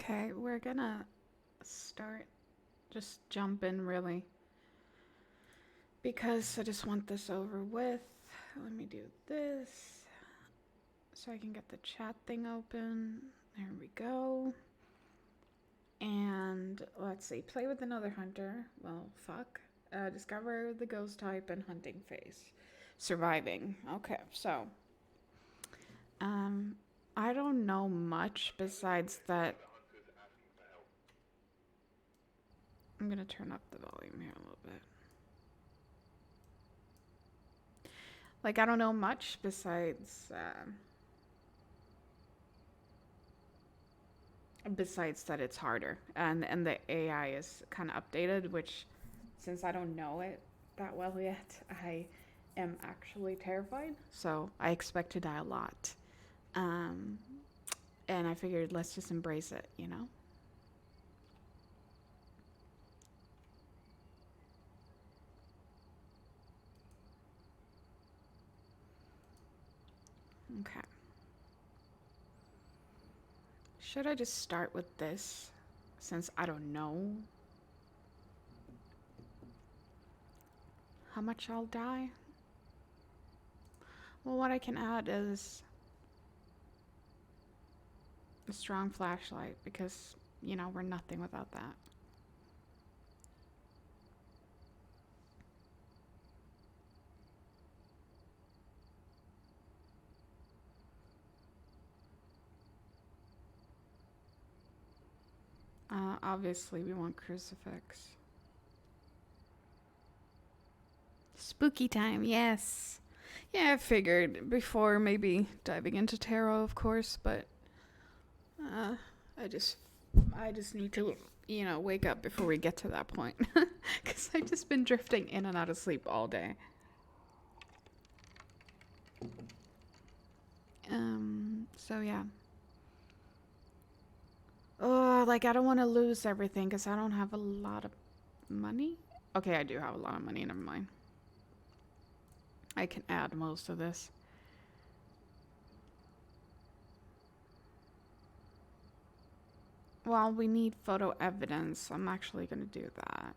Okay, we're gonna start. Just jump in, really. Because I just want this over with. Let me do this so I can get the chat thing open. There we go. And let's see. Play with another hunter. Well, fuck. Discover the ghost type and hunting phase. Surviving. Okay, so. I don't know much besides that. I'm gonna turn up the volume here a little bit. Like, I don't know much besides that it's harder, and the AI is kind of updated, which, since I don't know it that well yet, I am actually terrified. So I expect to die a lot, and I figured let's just embrace it, you know. Okay. Should I just start with this, since I don't know how much I'll die? Well, what I can add is a strong flashlight, because, you know, we're nothing without that. Obviously, we want crucifix. Spooky time, yes. Yeah, I figured before maybe diving into tarot, of course, but uh, I just need to, you know, wake up before we get to that point, because I've just been drifting in and out of sleep all day. So yeah. Oh, like, I don't want to lose everything because I don't have a lot of money. Okay, I do have a lot of money. Never mind. I can add most of this. Well, we need photo evidence. I'm actually going to do that.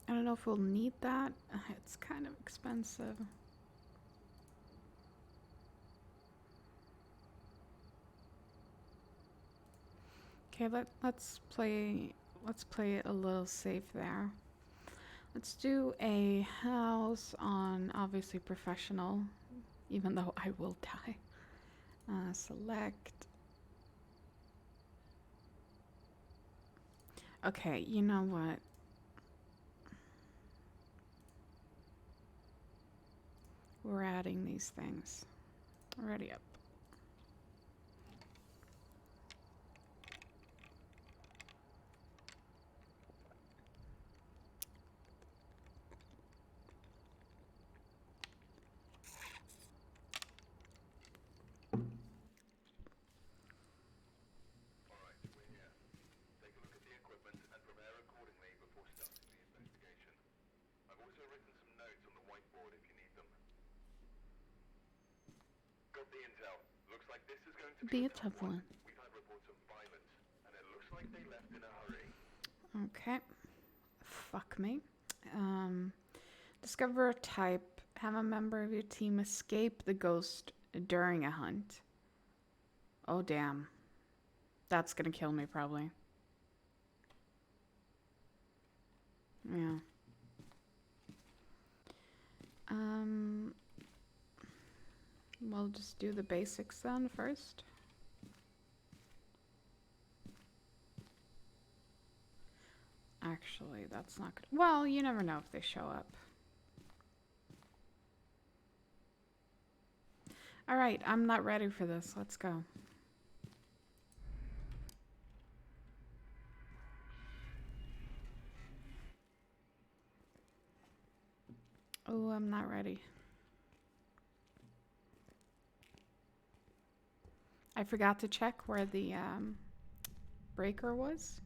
I don't know if we'll need that. It's kind of expensive. Okay, let's play it a little safe there. Let's do a house on, obviously, professional, even though I will die. Select. Okay, you know what? We're adding these things. Already up. Be a tough one. Okay. Fuck me. Discover a type. Have a member of your team escape the ghost during a hunt. Oh, damn. That's gonna kill me, probably. Yeah. We'll just do the basics then first. Actually, that's not good. Well, you never know if they show up. Alright, I'm not ready for this. Let's go. Oh, I'm not ready. I forgot to check where the breaker was.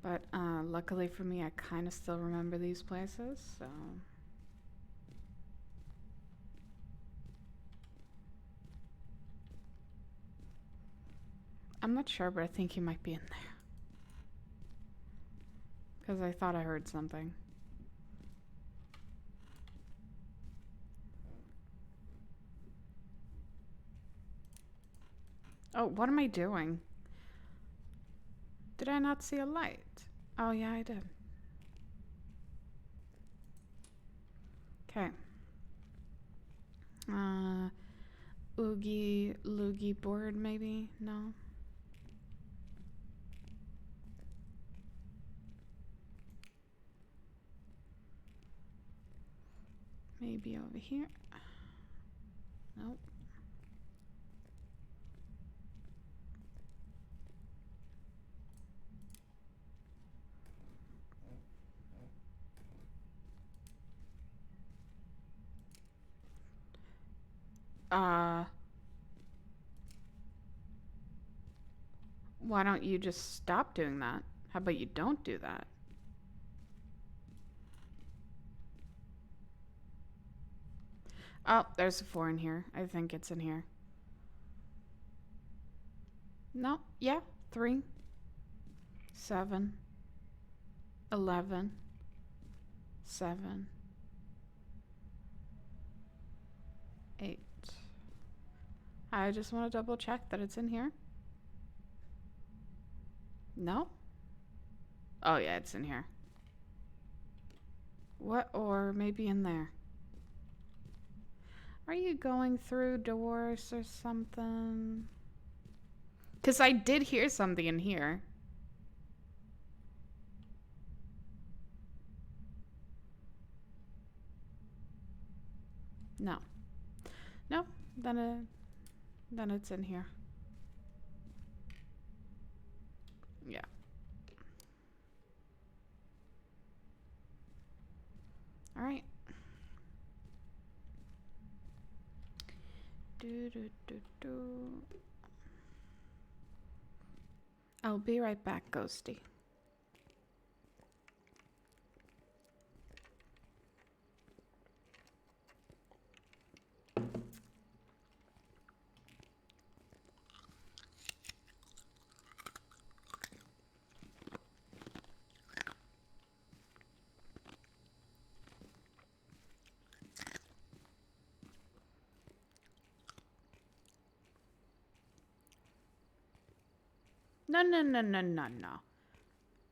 But luckily for me, I kind of still remember these places, so... I'm not sure, but I think he might be in there. Because I thought I heard something. Oh, what am I doing? Did I not see a light? Oh, yeah, I did. Okay. Oogie Loogie board, maybe? No? Maybe over here? Nope. Why don't you just stop doing that? How about you don't do that? Oh, there's a 4 in here. I think it's in here. No, yeah, 3, 7, 11, 7, 8. I just want to double check that it's in here. No? Oh, yeah, it's in here. What? Or maybe in there. Are you going through doors or something? Because I did hear something in here. No. No, then it's in here. Yeah. All right. I'll be right back, Ghosty. No, no, no, no, no, no.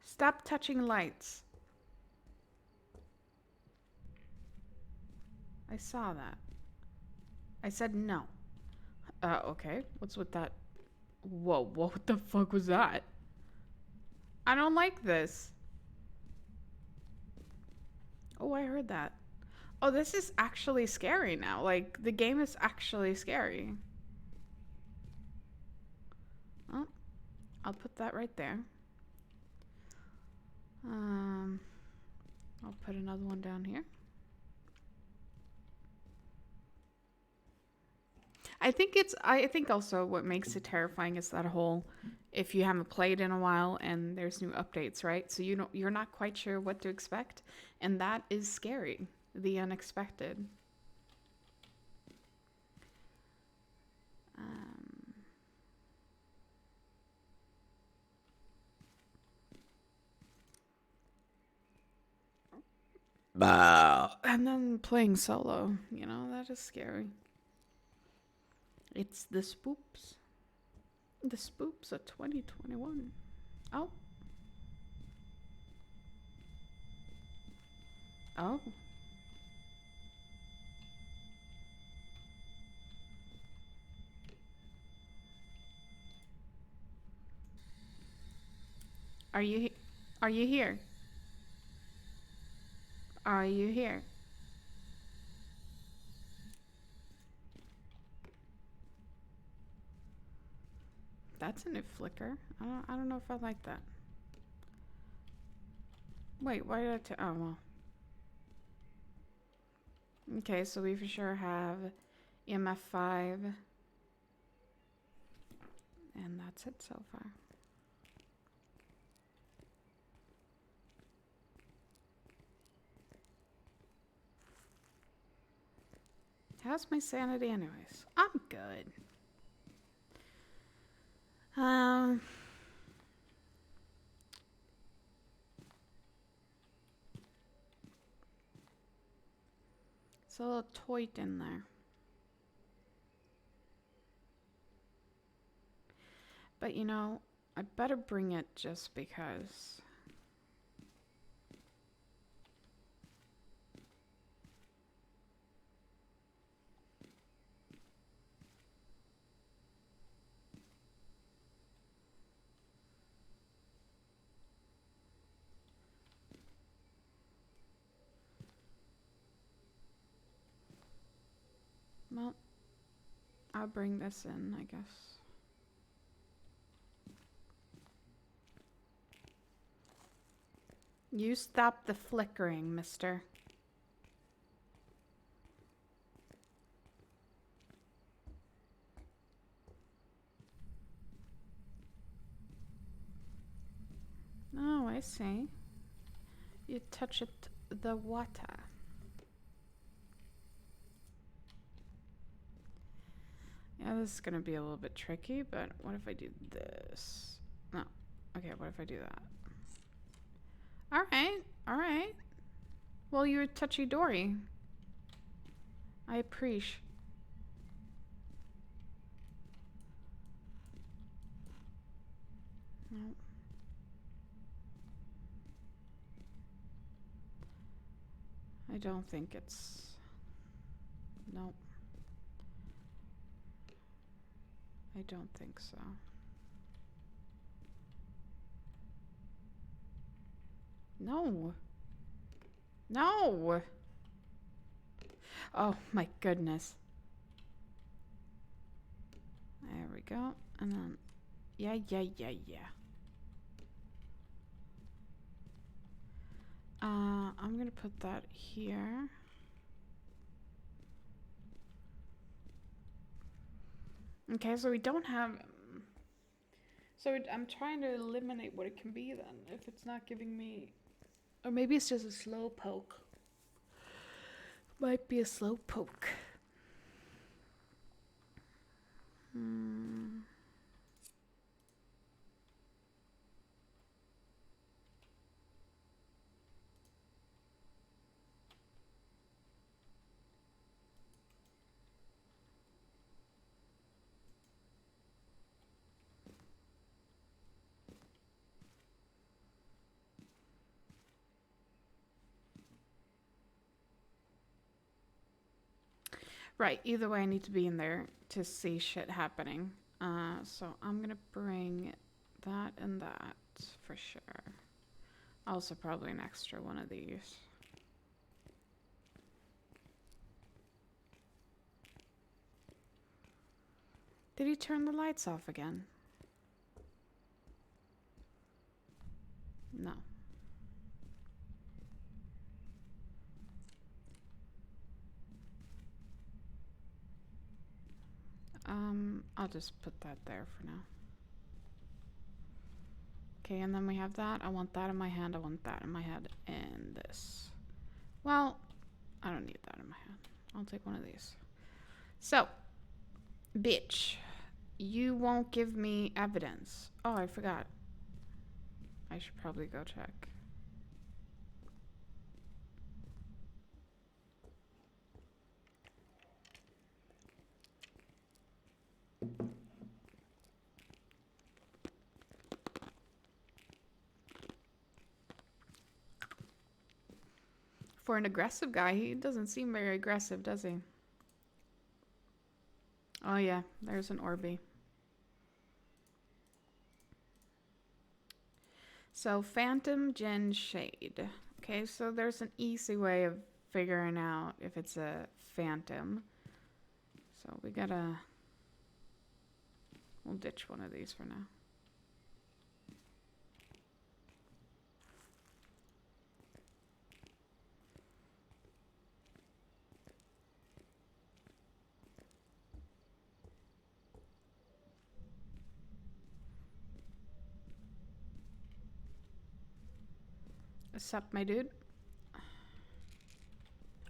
Stop touching lights. I saw that. I said no. Okay. What's with that? Whoa, what the fuck was that? I don't like this. Oh, I heard that. Oh, this is actually scary now. Like, the game is actually scary. Oh, I'll put that right there. I'll put another one down here. I think also what makes it terrifying is that whole, if you haven't played in a while and there's new updates, right? So you're not quite sure what to expect, and that is scary. The unexpected. And then playing solo, that is scary. It's the spoops. The spoops of 2021. Oh. Oh. Are you here? Are you here? Are you here? That's a new flicker. I don't know if I like that. Wait, why did I oh, well. Okay, so we for sure have EMF 5. And that's it so far. How's my sanity anyways? I'm good. It's a little toit in there. But you know, I better bring it just because. Well, I'll bring this in, I guess. You stop the flickering, mister. Oh, I see. You touch it, the water. Yeah, this is gonna be a little bit tricky, but what if I do this? No. Okay, what if I do that? Alright, alright. Well, you're touchy-dory. I appreciate. No. I don't think it's... Nope. I don't think so. No. No! Oh, my goodness. There we go. And then... Yeah. I'm gonna put that here. Okay, so we don't have... So I'm trying to eliminate what it can be then, if it's not giving me... Or maybe it's just a slow poke. Might be a slow poke. Right, either way I need to be in there to see shit happening. So I'm gonna bring that and that for sure. Also probably an extra one of these. Did he turn the lights off again? No. I'll just put that there for now. Okay, and then we have that. I want that in my hand. I want that in my head. And this. Well, I don't need that in my hand. I'll take one of these. So, bitch, you won't give me evidence. Oh, I forgot. I should probably go check. For an aggressive guy, he doesn't seem very aggressive, does he? Oh yeah, there's an Orby. So, Phantom, Gen, Shade. Okay, so there's an easy way of figuring out if it's a Phantom. So we gotta... We'll ditch one of these for now. Sup, my dude?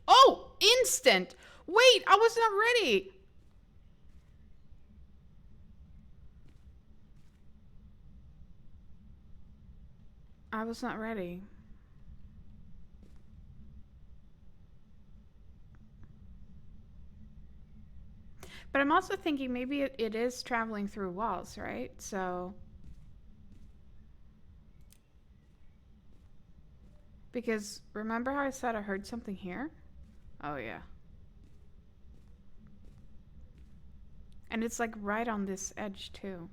Oh! Instant! Wait, I was not ready! I was not ready. But I'm also thinking maybe it is traveling through walls, right? So... Because remember how I said I heard something here? Oh, yeah. And it's like right on this edge, too.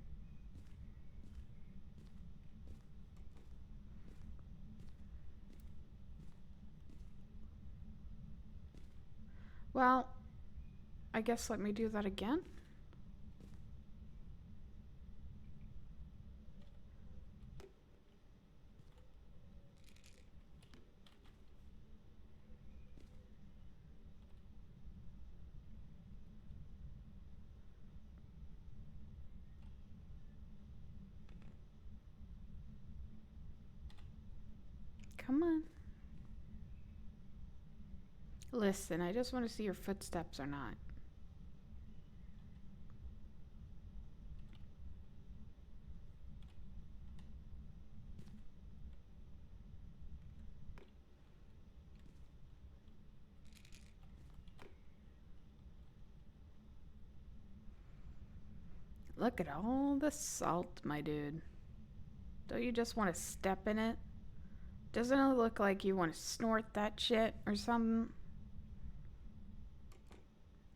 Well, I guess let me do that again. Come on. Listen, I just want to see your footsteps or not. Look at all the salt, my dude. Don't you just want to step in it? Doesn't it look like you want to snort that shit or something?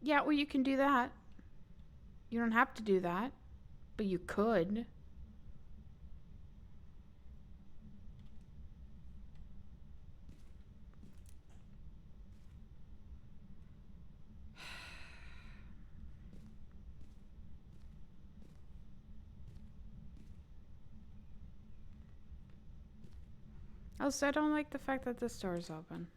Yeah, well, you can do that. You don't have to do that, but you could. Also, I don't like the fact that this door is open.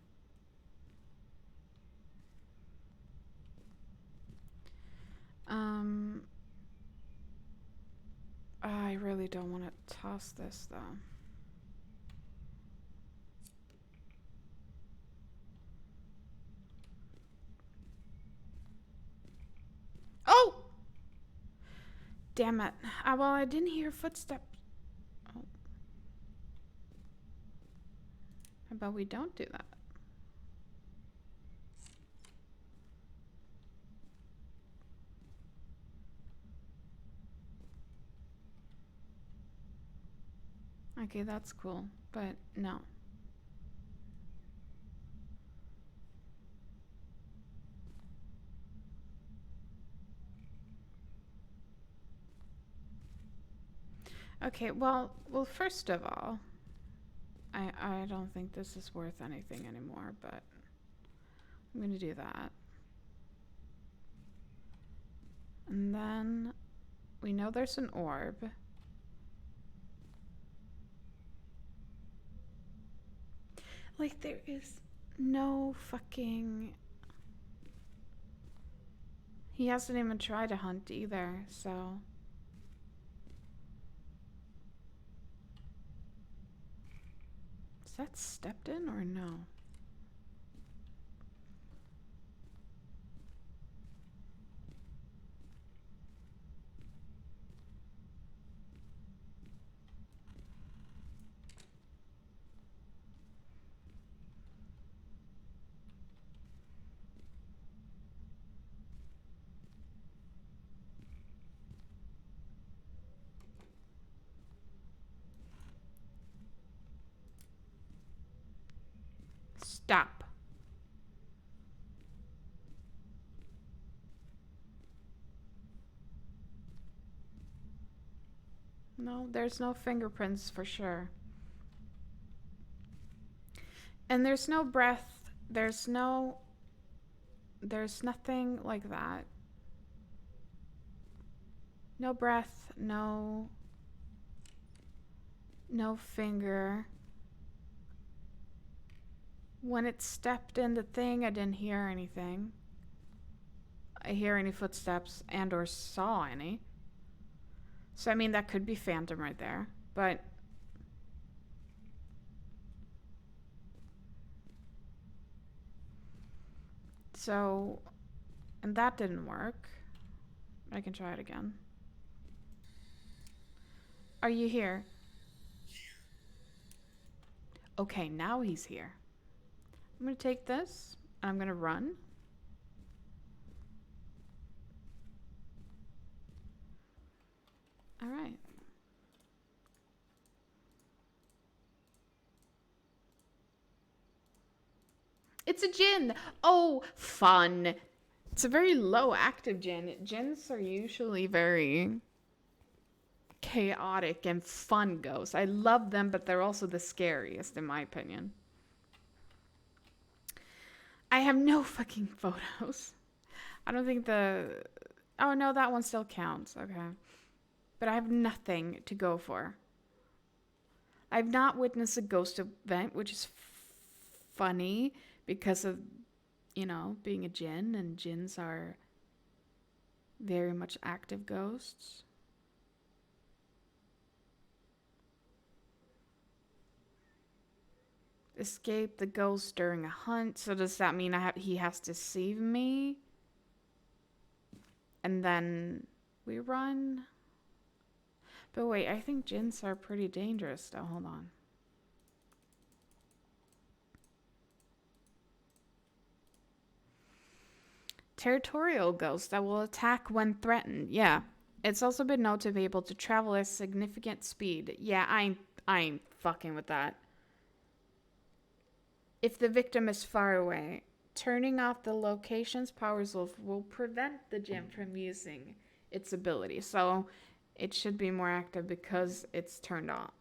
I really don't want to toss this, though. Oh! Damn it. Well, I didn't hear footsteps. Oh. How about we don't do that? Okay, that's cool, but no. Okay, well, first of all, I don't think this is worth anything anymore, but I'm gonna do that. And then we know there's an orb. Like, there is no fucking... He hasn't even tried to hunt either, so... Is that stepped in or no? Stop. No, there's no fingerprints for sure. And there's no breath. There's nothing like that. No breath, no finger. When it stepped in the thing, I didn't hear anything. I hear any footsteps and or saw any. So, I mean, that could be Phantom right there. But So, and that didn't work. I can try it again. Are you here? Okay, now he's here. I'm gonna take this, and I'm gonna run. Alright. It's a djinn! Oh, fun! It's a very low active djinn. Djinns are usually very chaotic and fun ghosts. I love them, but they're also the scariest, in my opinion. I have no fucking photos. I don't think the. Oh no, that one still counts. Okay. But I have nothing to go for. I've not witnessed a ghost event, which is funny because of, being a djinn, and djinns are very much active ghosts. Escape the ghost during a hunt. So does that mean he has to save me? And then we run? But wait, I think djinns are pretty dangerous though. Hold on. Territorial ghosts that will attack when threatened. Yeah. It's also been known to be able to travel at significant speed. Yeah, I ain't fucking with that. If the victim is far away, turning off the location's power source will prevent the djinn from using its ability. So it should be more active because it's turned off.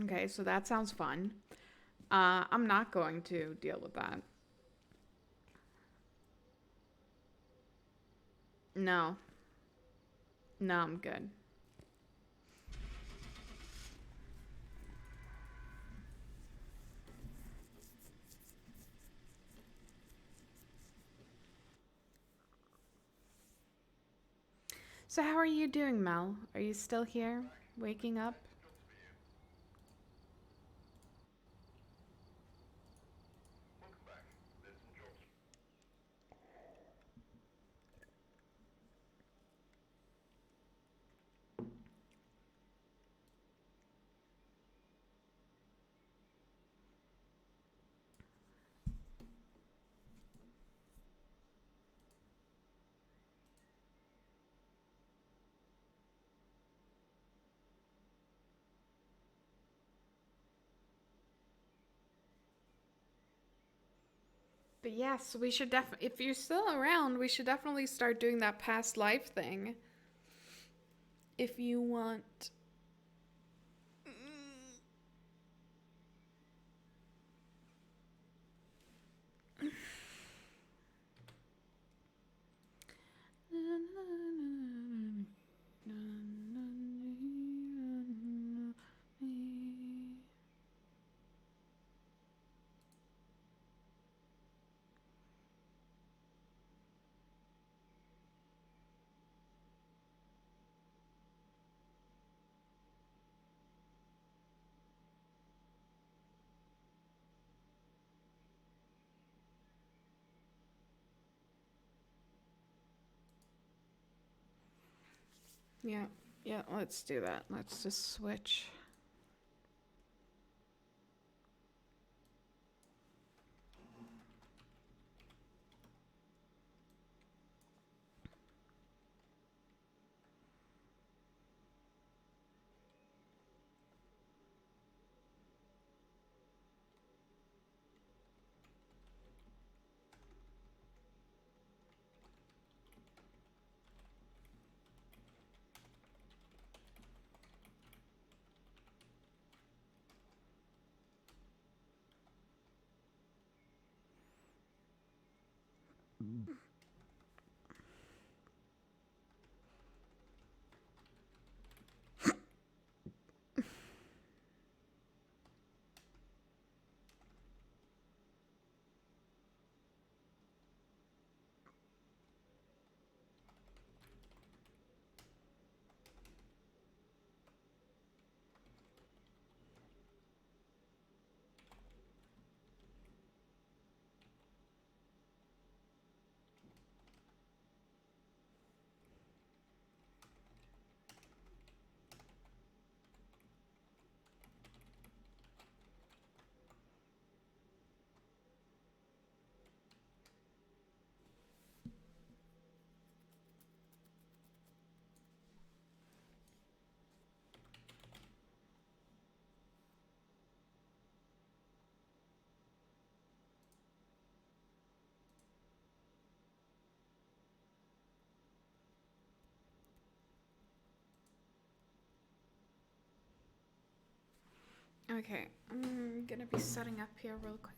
Okay, so that sounds fun. I'm not going to deal with that. No. No, I'm good. So how are you doing, Mel? Are you still here? Waking up? But yes, we should definitely, if you're still around, we should definitely start doing that past life thing. If you want. Yeah, yeah, let's do that. Let's just switch. Okay, I'm gonna be setting up here real quick.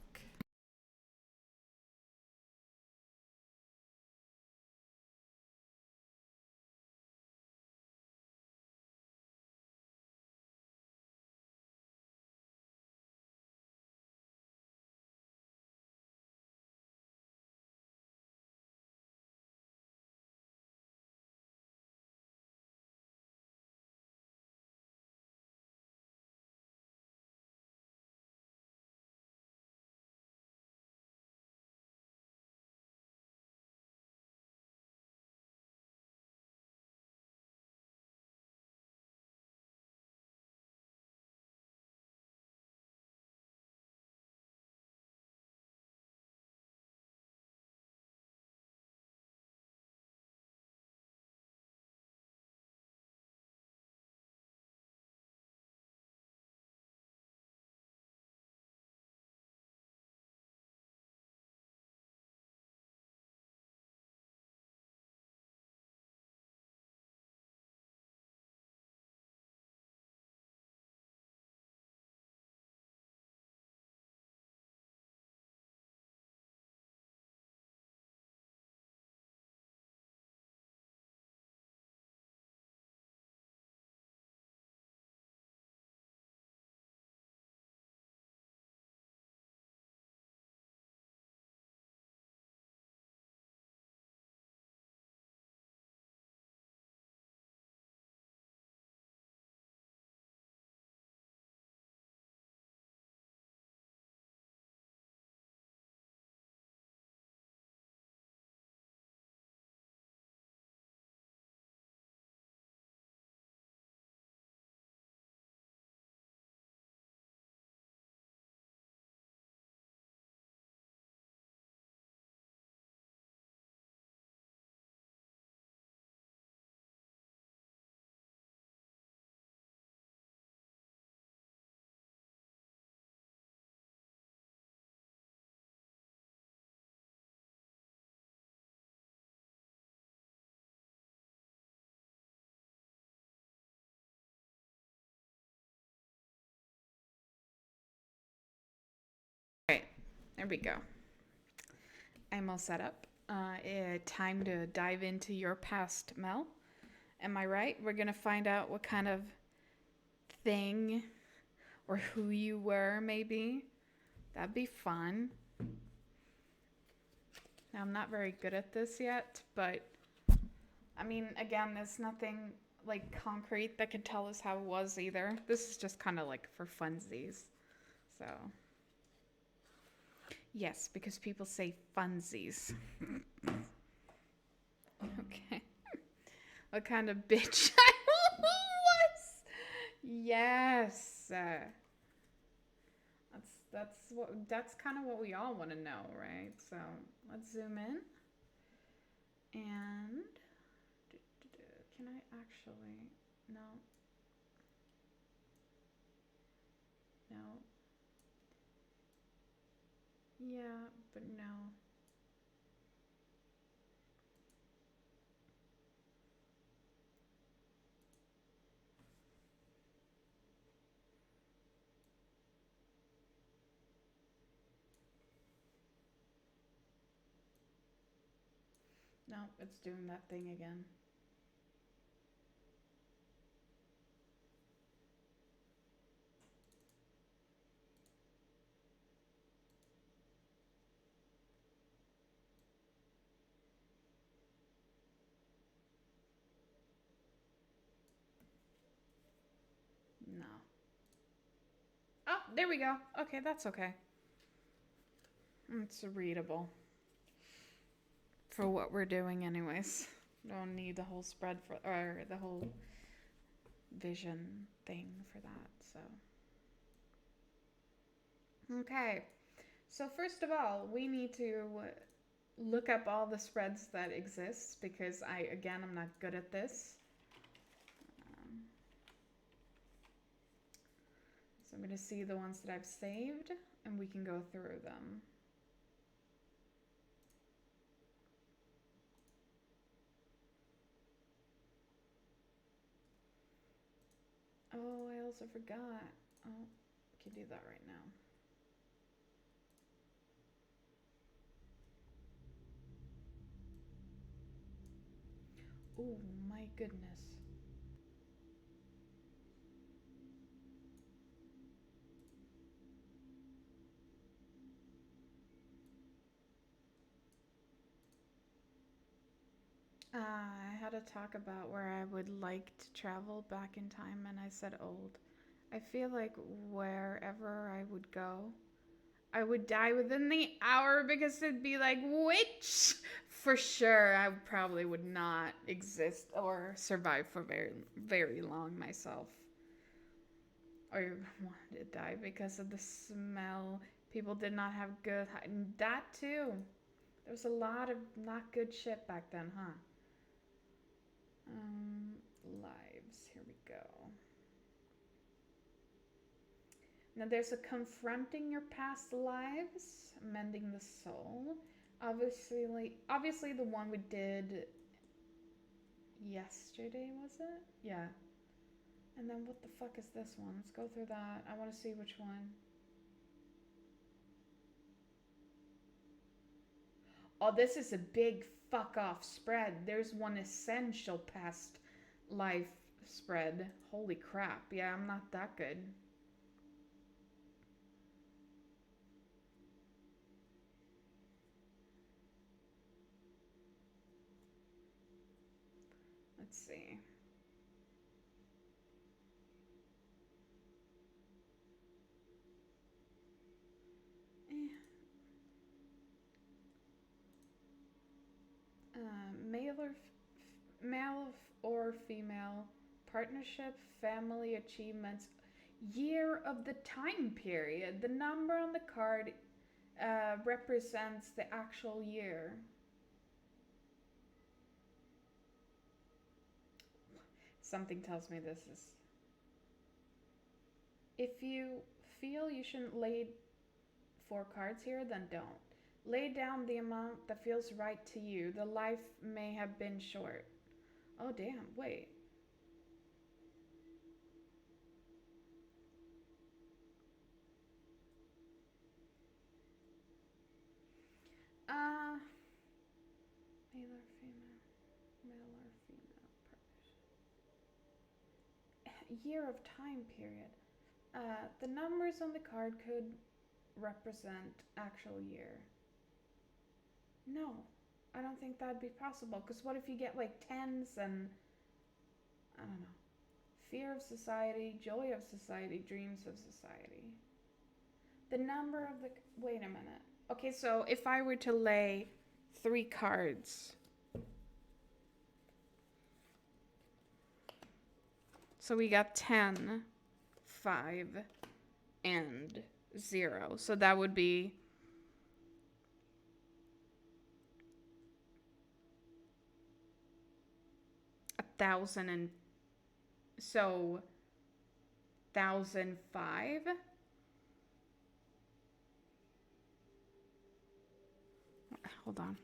Alright, there we go. I'm all set up. Time to dive into your past, Mel. Am I right? We're gonna find out what kind of thing or who you were, maybe. That'd be fun. Now, I'm not very good at this yet, but I mean, again, there's nothing like concrete that can tell us how it was either. This is just kind of like for funsies. So, yes, because people say funsies. Okay. What kind of bitch I was? Yes. That's kind of what we all want to know, right? So let's zoom in. And can I actually? No. No. Yeah, but no. No, it's doing that thing again. No. Oh, there we go. Okay, that's okay. It's readable for what we're doing, anyways. Don't need the whole spread for or the whole vision thing for that. So, okay. So first of all, we need to look up all the spreads that exist because I'm not good at this. So I'm going to see the ones that I've saved and we can go through them. Oh, I also forgot. Oh, can do that right now. Oh my goodness. I had a talk about where I would like to travel back in time, and I said old. I feel like wherever I would go, I would die within the hour because it'd be like, which for sure I probably would not exist or survive for very, very long myself. Or wanted to die because of the smell. People did not have good. That too. There was a lot of not good shit back then, huh? Lives. Here we go. Now there's a confronting your past lives, mending the soul. Obviously the one we did yesterday, was it? Yeah. And then what the fuck is this one? Let's go through that. I want to see which one. Oh, this is a big fuck off spread. There's one essential past life spread. Holy crap. Yeah, I'm not that good. Let's see. Male or male or female, partnership, family achievements, year of the time period. The number on the card represents the actual year. Something tells me this is. If you feel you shouldn't lay 4 cards here, then don't. Lay down the amount that feels right to you. The life may have been short. Oh, damn, wait. Uh, male or female? Male or female person? Year of time period. The numbers on the card could represent actual year. No, I don't think that'd be possible. Because what if you get like tens and. I don't know. Fear of society, joy of society, dreams of society. The number of the. Wait a minute. Okay, so if I were to lay 3 cards. So we got 10, 5, and 0. So that would be 1,000 and. So 1,005. Hold on.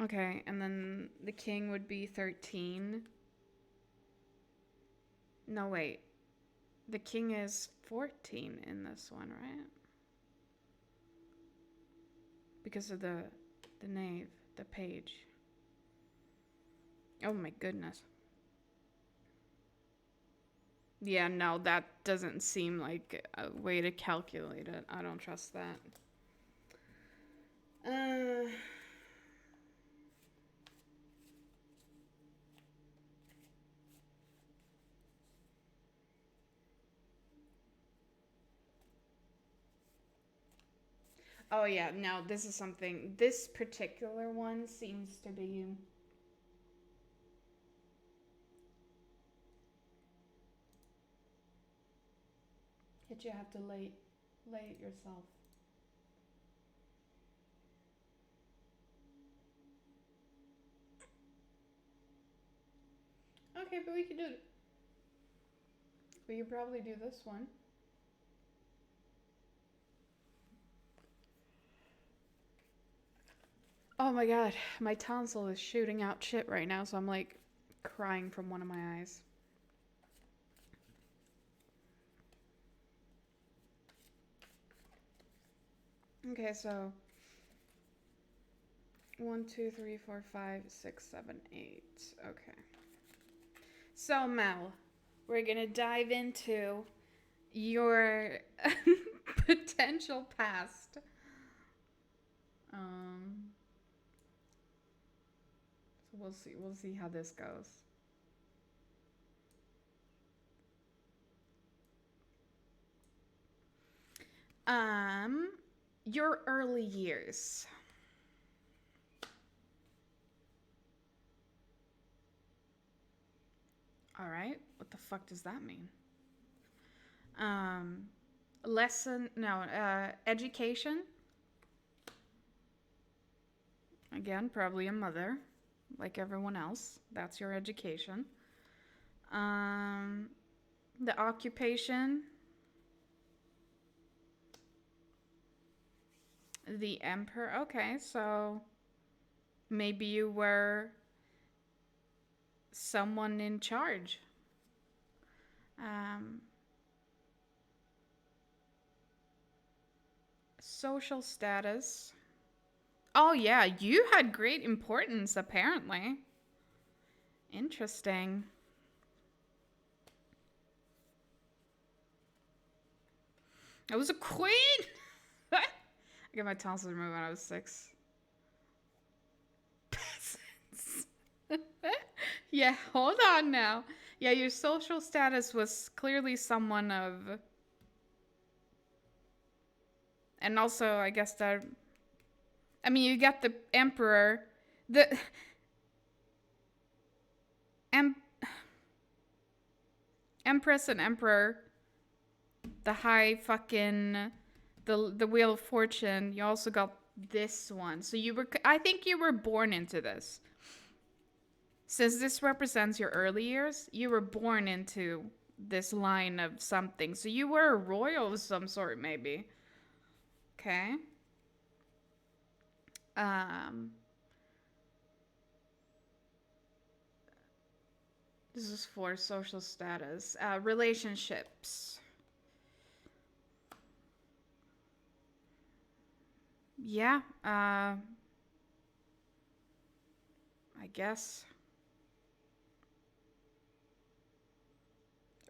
Okay, and then the king would be 13. No, wait. The king is 14 in this one, right? Because of the knave, the page. Oh my goodness. Yeah, no, that doesn't seem like a way to calculate it. I don't trust that. Oh yeah, no, this is something. This particular one seems to be. That you have to lay it yourself. Okay, but we could do it. We could probably do this one. Oh my god, my tonsil is shooting out shit right now, so I'm like crying from one of my eyes. Okay, so 1, 2, 3, 4, 5, 6, 7, 8. Okay. So, Mel, we're gonna dive into your potential past. Um, so we'll see. We'll see how this goes. Um, your early years. All right. What the fuck does that mean? Um, education. Again, probably a mother, like everyone else. That's your education. Um, the occupation. The emperor. Okay, so maybe you were someone in charge. Um, social status. Oh, yeah, you had great importance, apparently. Interesting. I was a queen! I got my tonsils removed when I was 6. Peasants. Yeah, hold on now. Yeah, your social status was clearly someone of. And also, I guess that. I mean, you got the emperor. The. Em- Empress and emperor. The high fucking. The Wheel of Fortune. You also got this one. So you were. I think you were born into this. Since this represents your early years, you were born into this line of something. So you were a royal of some sort, maybe. Okay. Um, this is for social status. Relationships. Yeah. I guess.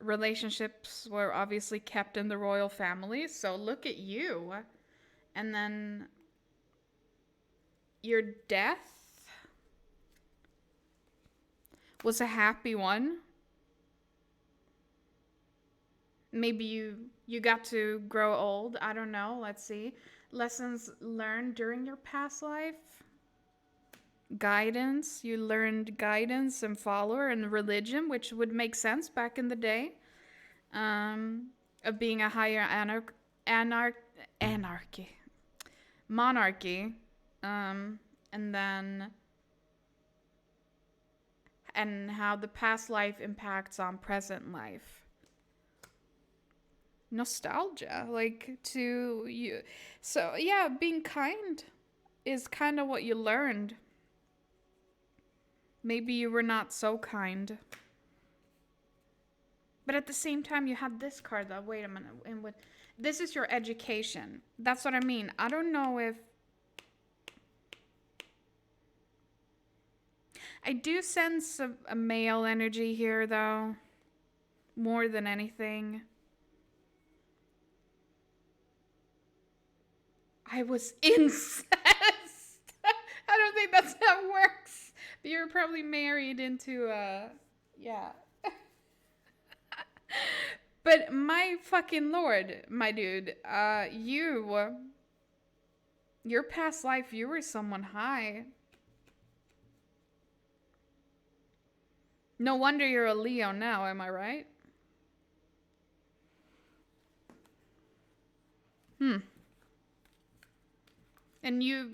Relationships were obviously kept in the royal family. So look at you. And then your death was a happy one. Maybe you got to grow old. I don't know. Let's see. Lessons learned during your past life. Guidance. You learned guidance and follower and religion, which would make sense back in the day. Um, of being a higher anarchy monarchy. Um, and then and how the past life impacts on present life. Nostalgia, like to you. So yeah, being kind is kind of what you learned. Maybe you were not so kind. But at the same time, you had this card though. Wait a minute. And with this is your education. That's what I mean. I don't know if I do sense a male energy here though, more than anything. I was incest. I don't think that's how it works. But you're probably married into yeah. But my fucking lord, my dude, your past life, you were someone high. No wonder you're a Leo now, am I right? Hmm. And your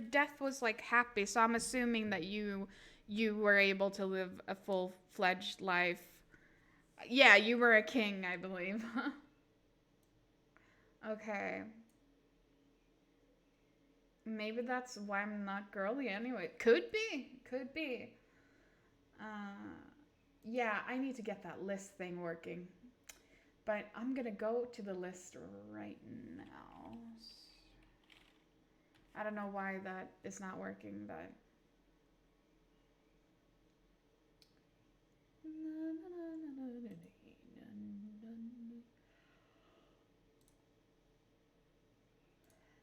death was like happy, so I'm assuming that you were able to live a full-fledged life. Yeah, you were a king, I believe. Okay. Maybe that's why I'm not girly anyway. Could be. Could be. Uh, yeah, I need to get that list thing working. But I'm gonna go to the list right now. I don't know why that is not working, but.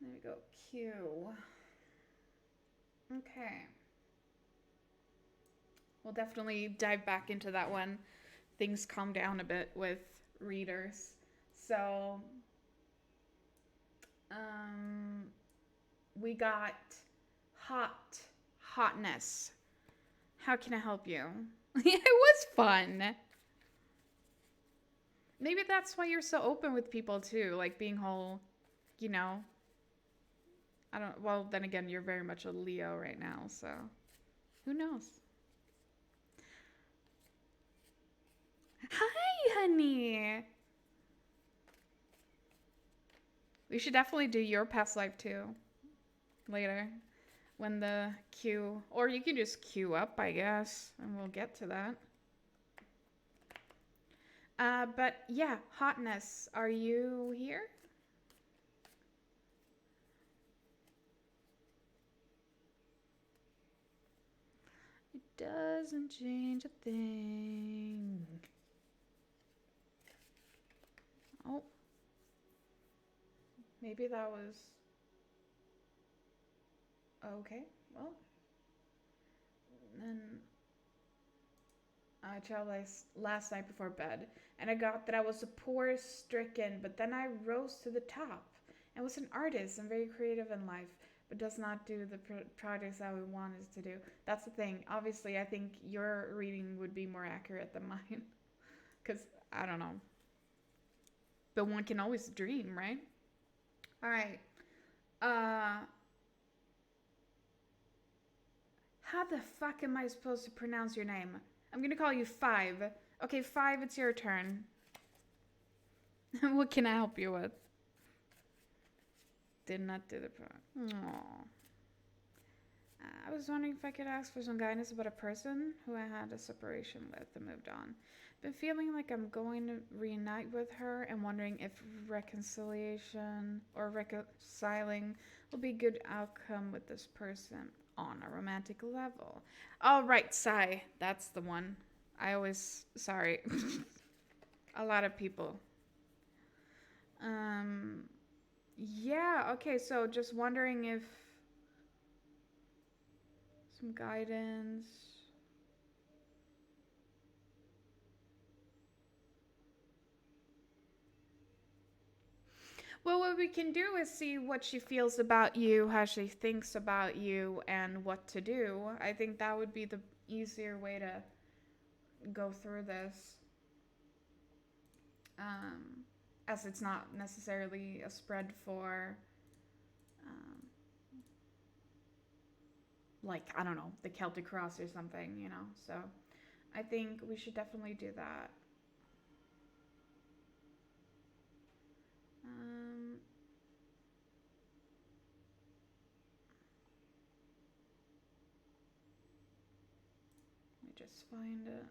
There we go. Q. Okay. We'll definitely dive back into that when things calm down a bit with readers. So, um, we got hotness. How can I help you? It was fun. Maybe that's why you're so open with people too, like being whole, you know. I don't. Well, then again, you're very much a Leo right now, so who knows? Hi, honey. We should definitely do your past life too later when the queue, or you can just queue up, I guess, and we'll get to that. But yeah, hotness. Are you here? It doesn't change a thing. Oh, maybe that was okay. Well, then I tried last night before bed, and I got that I was a poor stricken, but then I rose to the top and was an artist and very creative in life, but does not do the projects I would want us to do. That's the thing. Obviously, I think your reading would be more accurate than mine, because I don't know. But one can always dream, right? All right. Uh, how the fuck am I supposed to pronounce your name? I'm gonna call you Five. Okay, Five, it's your turn. What can I help you with? Did not do the pro. Aww. I was wondering if I could ask for some guidance about a person who I had a separation with and moved on. Been feeling like I'm going to reunite with her and wondering if reconciliation or reconciling will be a good outcome with this person on a romantic level. All right, Sai, that's the one. Sorry. A lot of people. Um, yeah, okay, so just wondering if some guidance. Well, what we can do is see what she feels about you, how she thinks about you, and what to do. I think that would be the easier way to go through this. Um, as it's not necessarily a spread for, um, like, I don't know, the Celtic Cross or something, you know? So I think we should definitely do that. Um, let me just find it.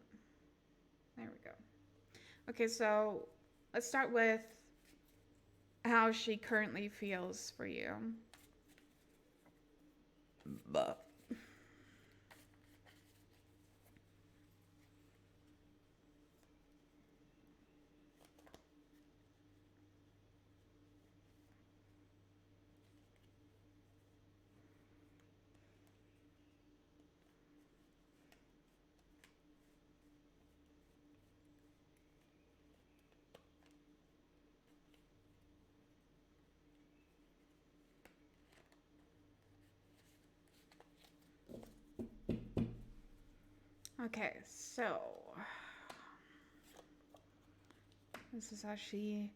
There we go. Okay, so let's start with how she currently feels for you. But okay, so this is how she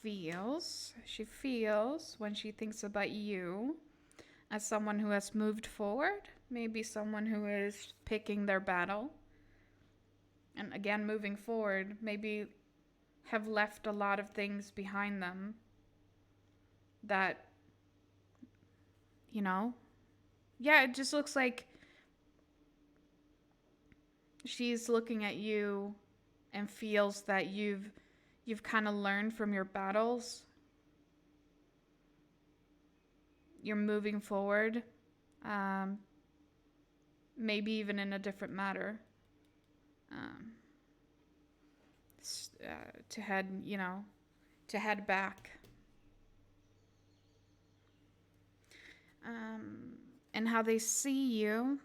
feels. She feels when she thinks about you as someone who has moved forward, maybe someone who is picking their battle. And again, moving forward, maybe have left a lot of things behind them that, you know, yeah, it just looks like she's looking at you and feels that you've kind of learned from your battles. you're moving forward, um, maybe even in a different matter, um, to head back. Um, and how they see you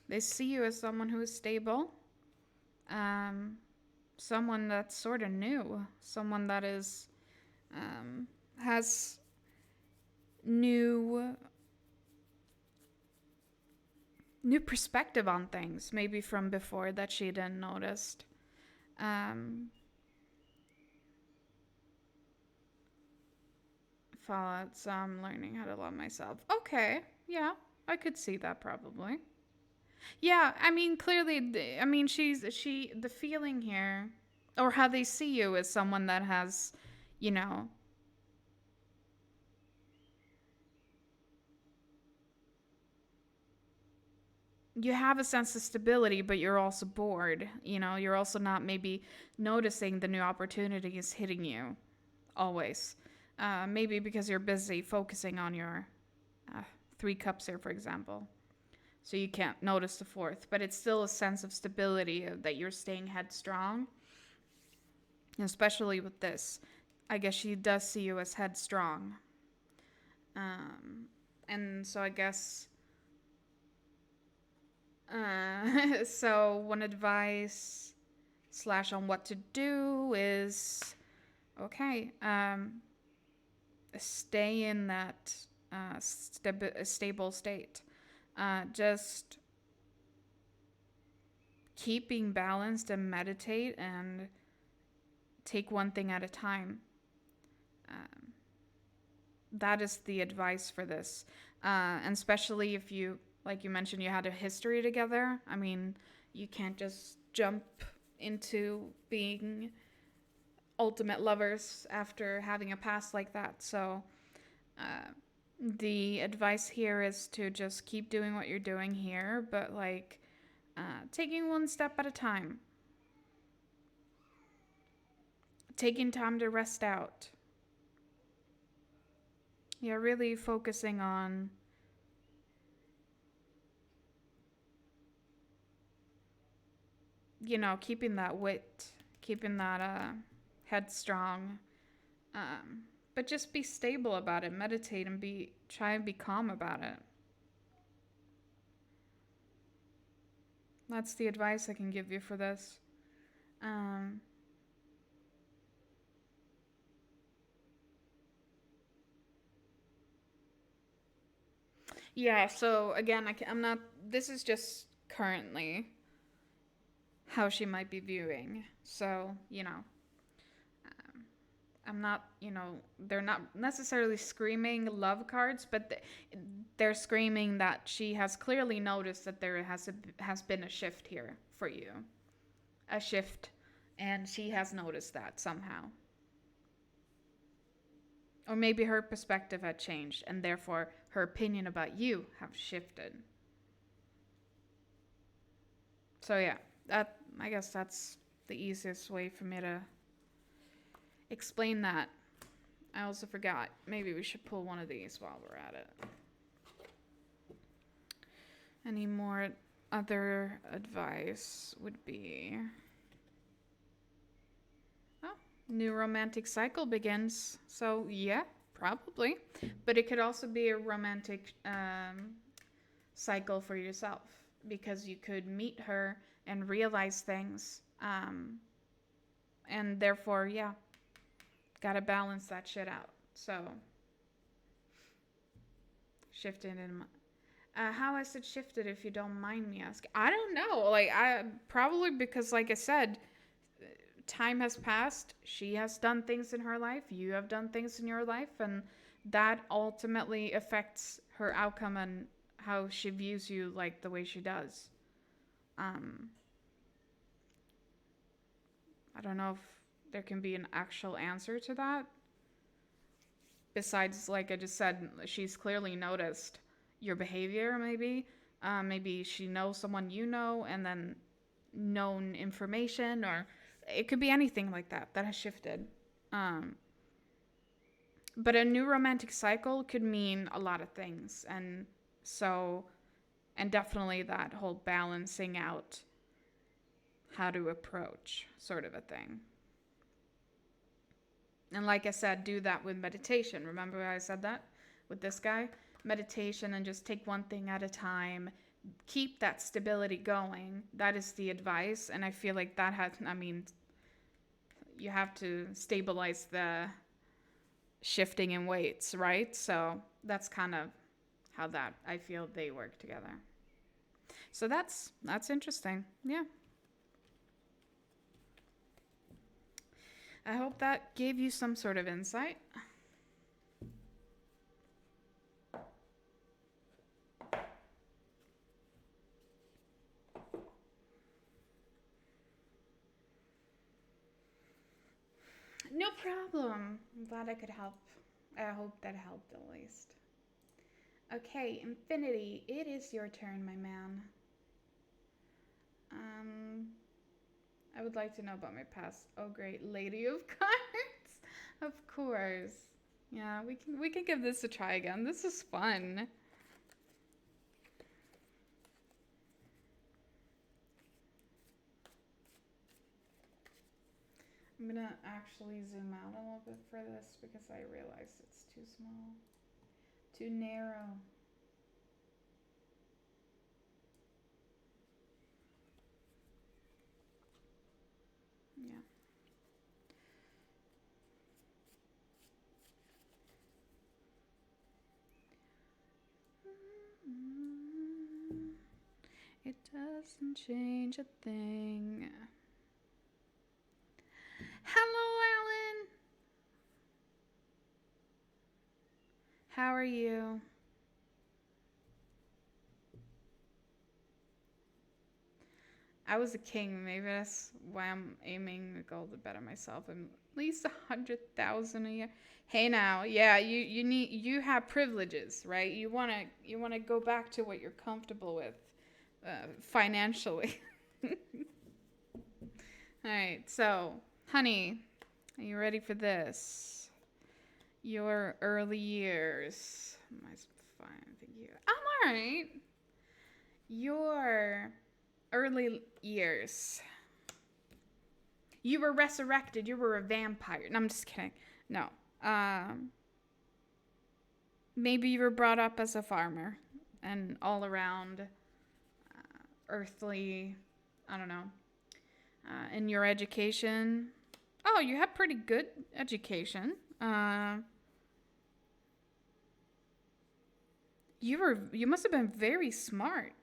as someone who is stable, um, someone that's sort of new, someone that is has new new perspective on things, maybe from before that she didn't noticed. Um, Fallout, so I'm learning how to love myself. Okay, yeah, I could see that probably. Yeah, I mean, clearly, I mean, the feeling here, or how they see you as someone that has, you know, you have a sense of stability, but you're also bored. You're also not maybe noticing the new opportunities hitting you always. Maybe because you're busy focusing on your uh, 3 cups here, for example. So you can't notice the fourth, but it's still a sense of stability that you're staying headstrong, especially with this. I guess she does see you as headstrong. And so I guess, so one advice slash on what to do is, okay, stay in that stable state. Just keep being balanced and meditate and take one thing at a time. That is the advice for this. And especially if you, like you mentioned, you had a history together. I mean, you can't just jump into being ultimate lovers after having a past like that. So, the advice here is to just keep doing what you're doing here, but like taking one step at a time, taking time to rest out. Yeah, really focusing on keeping that wit, keeping that headstrong, um, but just be stable about it. Meditate and try and be calm about it. That's the advice I can give you for this. Um, yeah. So again, I'm not. This is just currently how she might be viewing. So I'm not, they're not necessarily screaming love cards, but they're screaming that she has clearly noticed that there has been a shift here for you, a shift, and she has noticed that somehow, or maybe her perspective had changed, and therefore her opinion about you have shifted. So yeah, that I guess that's the easiest way for me to explain that. I also forgot. Maybe we should pull one of these while we're at it. Any more other advice would be, oh, new romantic cycle begins. So yeah, probably. But it could also be a romantic cycle for yourself, because you could meet her and realize things. And therefore, yeah, gotta balance that shit out. So, shifting in. How has it shifted, if you don't mind me asking? I don't know. Like, I probably because, like I said, time has passed. She has done things in her life. You have done things in your life, and that ultimately affects her outcome and how she views you, like the way she does. Um, I don't know if there can be an actual answer to that. Besides, like I just said, she's clearly noticed your behavior, maybe. Maybe she knows someone you know, and then known information, or it could be anything like that has shifted. Um, But a new romantic cycle could mean a lot of things. And definitely that whole balancing out how to approach sort of a thing. And like I said, do that with meditation. Remember I said that with this guy? Meditation, and just take one thing at a time. Keep that stability going. That is the advice. And I feel like that has, you have to stabilize the shifting in weights, right? So that's kind of how that I feel they work together. So that's interesting. Yeah. I hope that gave you some sort of insight. No problem. I'm glad I could help. I hope that helped at least. Okay, Infinity, it is your turn, my man. I would like to know about my past. Oh, great, Lady of Cards. Of course. Yeah, we can give this a try again. This is fun. I'm gonna actually zoom out a little bit for this because I realized it's too small, too narrow. Yeah. It doesn't change a thing. Hello, Alan. How are you? I was a king. Maybe that's why I'm aiming the goal to better myself. I'm at least 100,000 a year. Hey, now, yeah, you have privileges, right? You wanna go back to what you're comfortable with, financially. All right, so, honey, are you ready for this? Your early years. Fine, thank you. I'm all right. Your early years. You were resurrected. You were a vampire. No, I'm just kidding. No. Maybe you were brought up as a farmer and all around earthly, I don't know, in your education. Oh, you had pretty good education. You must have been very smart.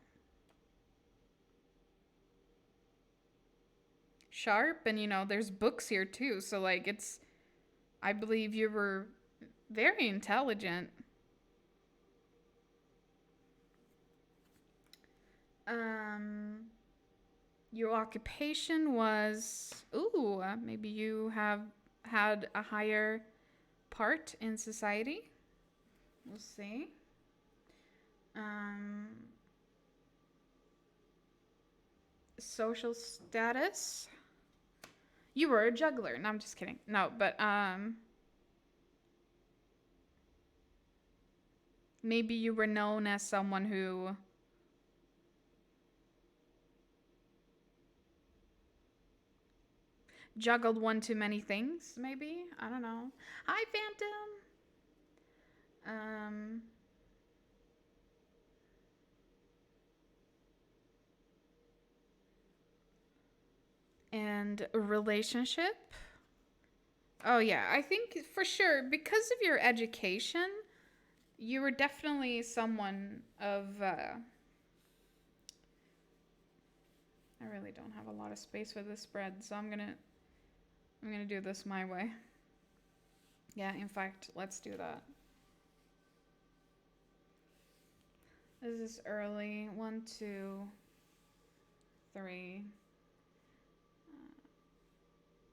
Sharp, and there's books here too, so like I believe you were very intelligent. Your occupation was, maybe you have had a higher part in society. We'll see. Social status. You were a juggler. No, I'm just kidding. No, but maybe you were known as someone who juggled one too many things, maybe? I don't know. Hi, Phantom. And a relationship. Oh, yeah. I think for sure, because of your education, you were definitely someone of... I really don't have a lot of space for this spread, so I'm gonna do this my way. Yeah, in fact, let's do that. This is early. 1, 2, 3.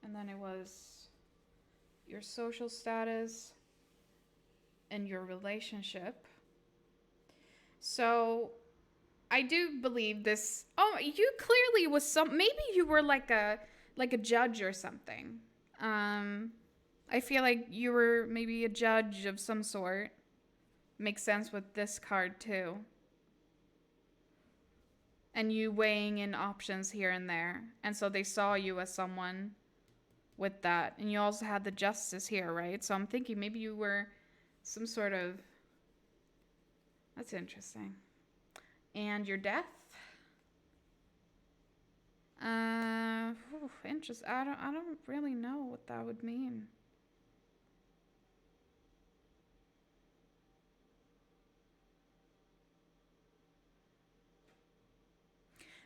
And then it was your social status and your relationship. So I do believe this. Oh, you clearly was maybe you were like a judge or something. I feel like you were maybe a judge of some sort. Makes sense with this card too. And you weighing in options here and there. And so they saw you as someone with that. And you also had the justice here, right? So I'm thinking maybe you were some sort of. That's interesting. And your death? Interesting. I don't really know what that would mean.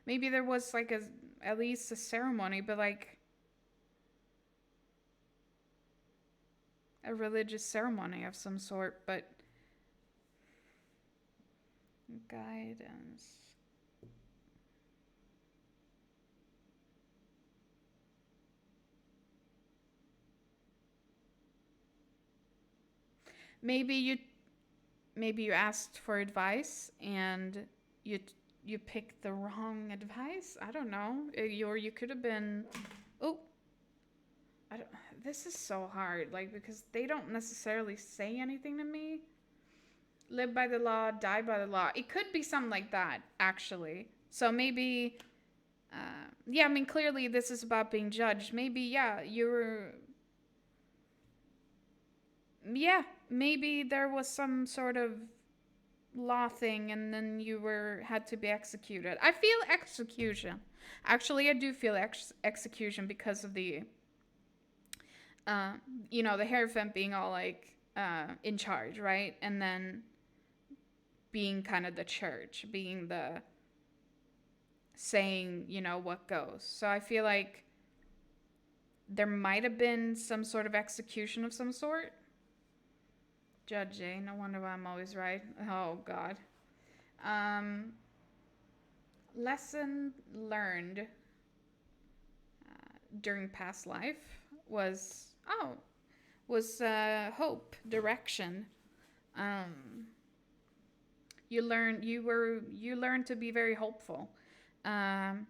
Maybe there was like at least a ceremony, but like a religious ceremony of some sort, but guidance. Maybe you asked for advice and you you picked the wrong advice. I don't know. Or you could have been. Oh, I don't. This is so hard. Like because they don't necessarily say anything to me. Live by the law, die by the law. It could be something like that, actually. So maybe, yeah, I mean, clearly this is about being judged. Maybe, yeah, you were, yeah, maybe there was some sort of law thing and then you had to be executed. I feel execution. Actually, I do feel execution because of the, uh, the Hierophant being all like in charge, right? And then being kind of the church, being the saying, what goes. So I feel like there might have been some sort of execution of some sort. Judge J, no wonder why I'm always right. Oh, God. Um, lesson learned during past life was hope, direction. Um, you learned to be very hopeful. Um,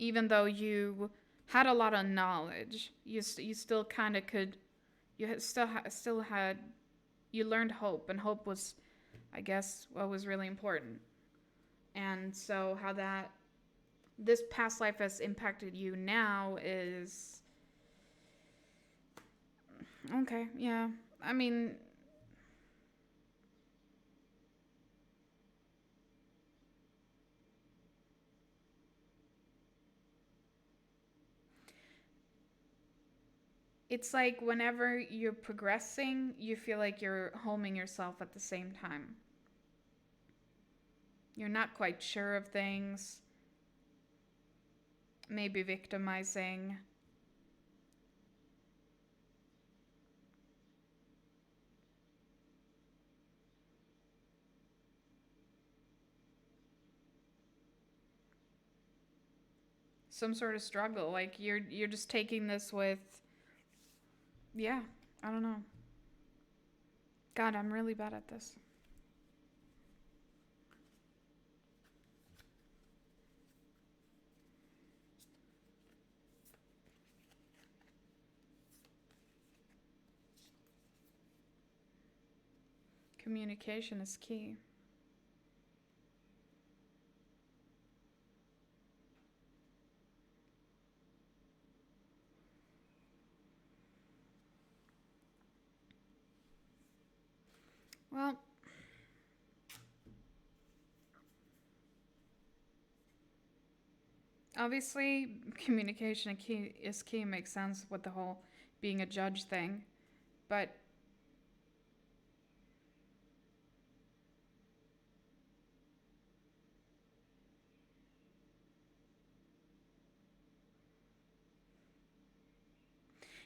Even though you had a lot of knowledge, you still kind of could. Still had. You learned hope, and hope was, I guess, what was really important. And so, how that this past life has impacted you now is okay. Yeah, I mean, it's like whenever you're progressing, you feel like you're homing yourself at the same time. You're not quite sure of things, maybe victimizing. Some sort of struggle. Like you're just taking this with yeah, I don't know. God, I'm really bad at this. Communication is key. Well, obviously, communication is key. Makes sense with the whole being a judge thing, but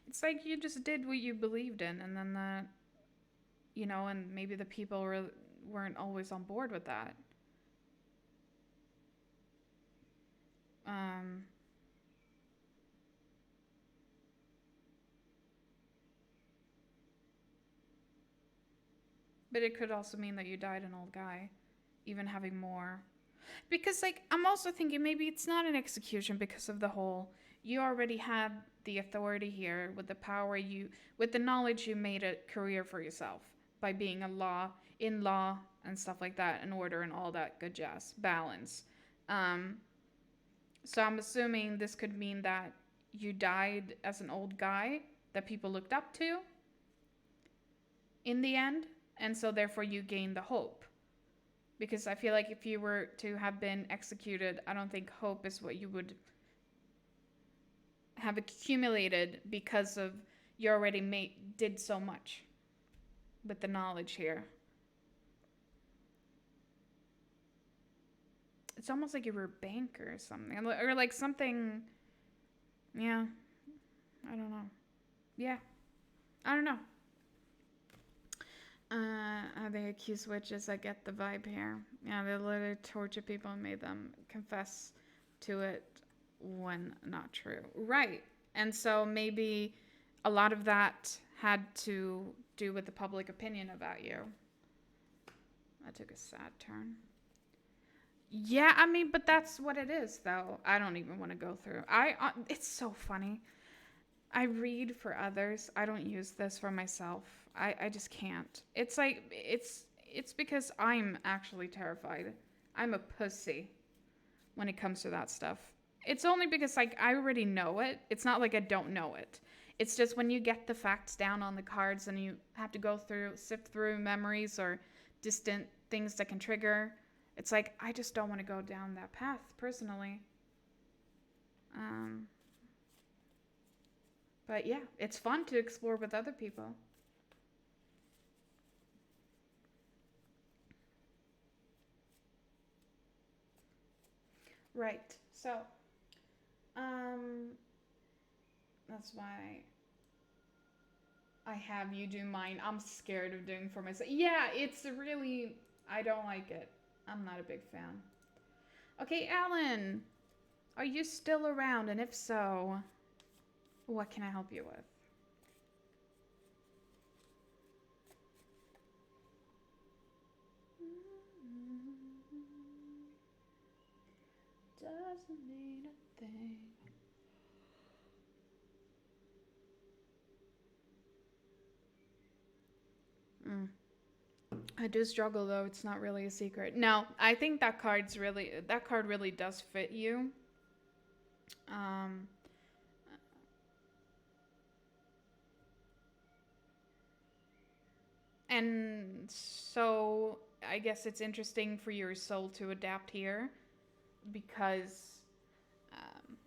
it's like you just did what you believed in, and then that and maybe the people weren't always on board with that. Um, but it could also mean that you died an old guy, even having more. Because, like, I'm also thinking maybe it's not an execution because of the whole. You already had the authority here with the power with the knowledge you made a career for yourself by being in law and stuff like that, and order and all that good jazz, balance. Um, so I'm assuming this could mean that you died as an old guy that people looked up to in the end, and so therefore you gained the hope. Because I feel like if you were to have been executed, I don't think hope is what you would have accumulated because of you already did so much with the knowledge here. It's almost like you were a banker or something, or like something. Yeah, I don't know. Yeah, I don't know. They accuse witches. I get the vibe here. Yeah, they literally tortured people and made them confess to it when not true. Right. And so maybe a lot of that had to do with the public opinion about you. That took a sad turn. Yeah, I mean, but that's what it is, though. I don't even want to go through. It's so funny. I read for others. I don't use this for myself. I just can't. It's like it's because I'm actually terrified. I'm a pussy when it comes to that stuff. It's only because like I already know it. It's not like I don't know it. It's just when you get the facts down on the cards and you have to sift through memories or distant things that can trigger. It's like I just don't want to go down that path personally. Um But yeah, it's fun to explore with other people. Right. So, um, that's why I have you do mine. I'm scared of doing for myself. Yeah, it's really, I don't like it. I'm not a big fan. Okay, Alan, are you still around? And if so, what can I help you with? Doesn't mean a thing. I do struggle though. It's not really a secret. No, I think that card really does fit you. Um, and so I guess it's interesting for your soul to adapt here because um,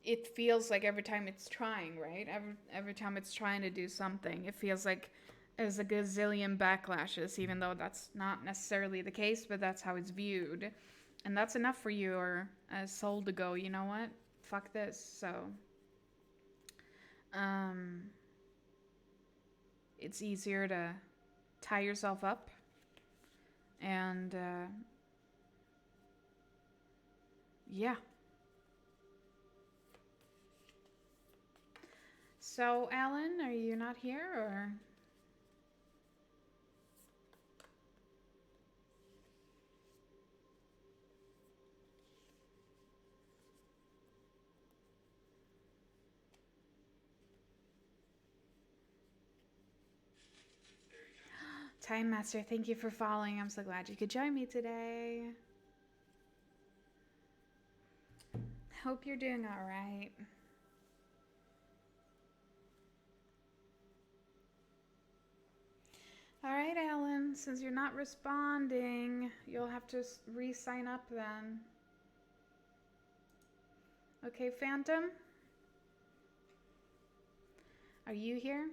it feels like every time it's trying, right? Every time it's trying to do something, it feels like there's a gazillion backlashes, even though that's not necessarily the case, but that's how it's viewed. And that's enough for your soul to go, you know what? Fuck this. So, um, it's easier to tie yourself up and, yeah. So, Alan, are you not here or? Time Master, thank you for following. I'm so glad you could join me today. Hope you're doing all right. All right, Alan, since you're not responding, you'll have to re-sign up then. Okay, Phantom? Are you here?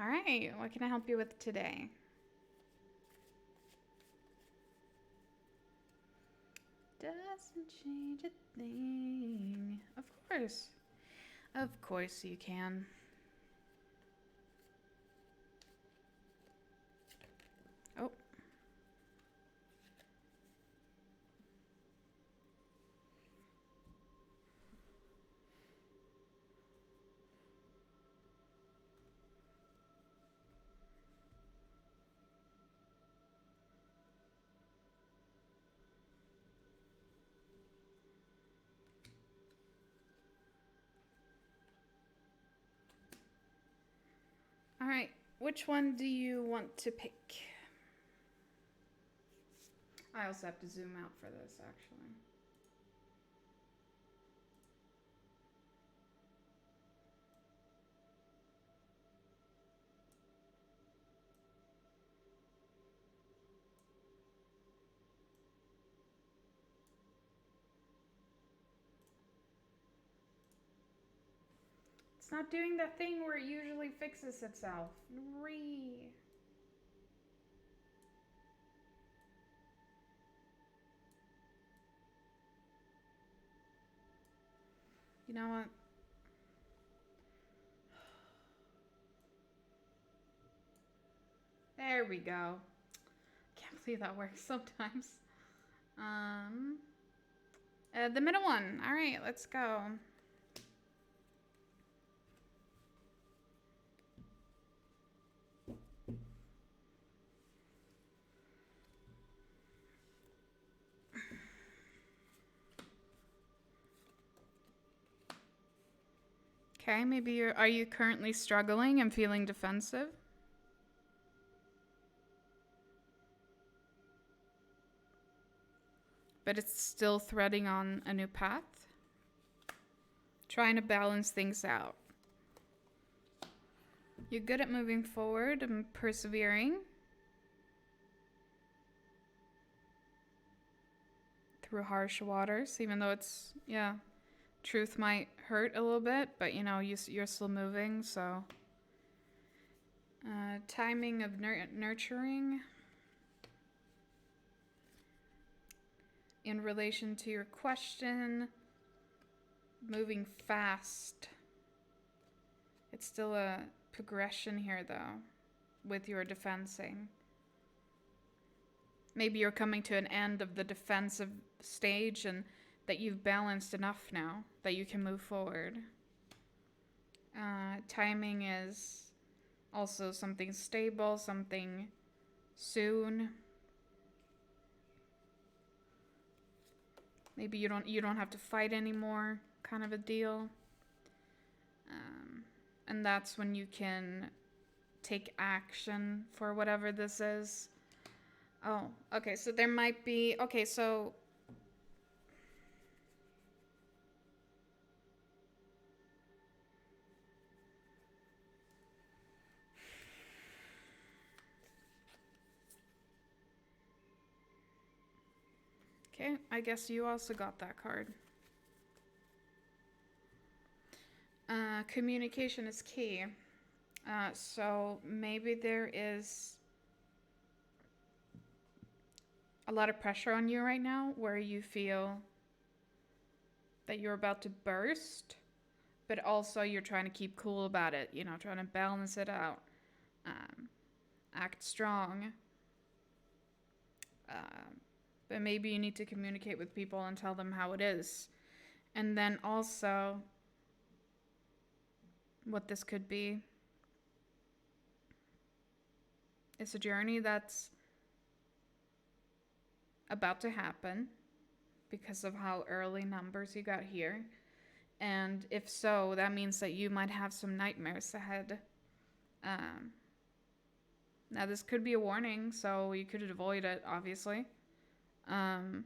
All right, what can I help you with today? Doesn't change a thing. Of course. Of course you can. Oh. Which one do you want to pick? I also have to zoom out for this, actually. It's not doing that thing where it usually fixes itself. You know what? There we go. Can't believe that works sometimes. The middle one. All right, let's go. Okay, maybe are you currently struggling and feeling defensive? But it's still threading on a new path? Trying to balance things out. You're good at moving forward and persevering through harsh waters, even though it's, truth might hurt a little bit, but you're still moving, so. Timing of nurturing in relation to your question, moving fast. It's still a progression here, though, with your defensing. Maybe you're coming to an end of the defensive stage and that you've balanced enough now that you can move forward. Timing is also something stable, something soon. Maybe you don't have to fight anymore, kind of a deal. And that's when you can take action for whatever this is. Oh, okay, so there might be, okay, so okay, I guess you also got that card. Communication is key. So maybe there is a lot of pressure on you right now where you feel that you're about to burst, but also you're trying to keep cool about it, trying to balance it out. Act strong. But maybe you need to communicate with people and tell them how it is. And then also, what this could be is a journey that's about to happen because of how early numbers you got here. And if so, that means that you might have some nightmares ahead. Now, this could be a warning, so you could avoid it, obviously. And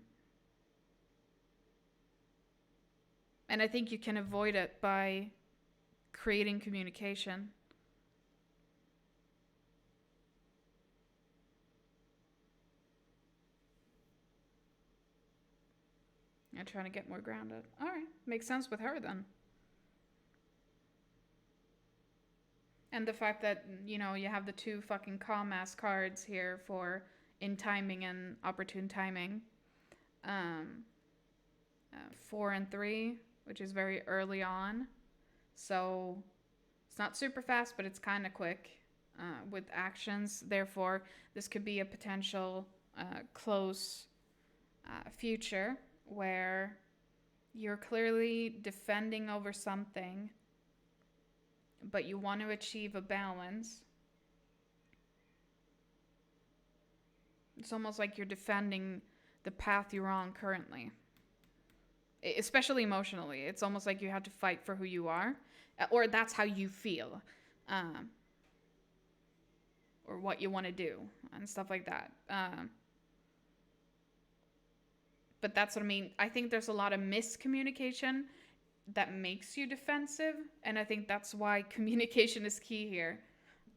I think you can avoid it by creating communication. I'm trying to get more grounded. All right, makes sense with her then. And the fact that, you have the two fucking calm ass cards here for in timing and opportune timing. 4 and 3, which is very early on. So it's not super fast, but it's kind of quick with actions. Therefore, this could be a potential close future where you're clearly defending over something, but you want to achieve a balance. It's almost like you're defending the path you're on currently, especially emotionally. It's almost like you have to fight for who you are, or that's how you feel. or what you want to do and stuff like that. But that's what I mean. I think there's a lot of miscommunication that makes you defensive, and I think that's why communication is key here.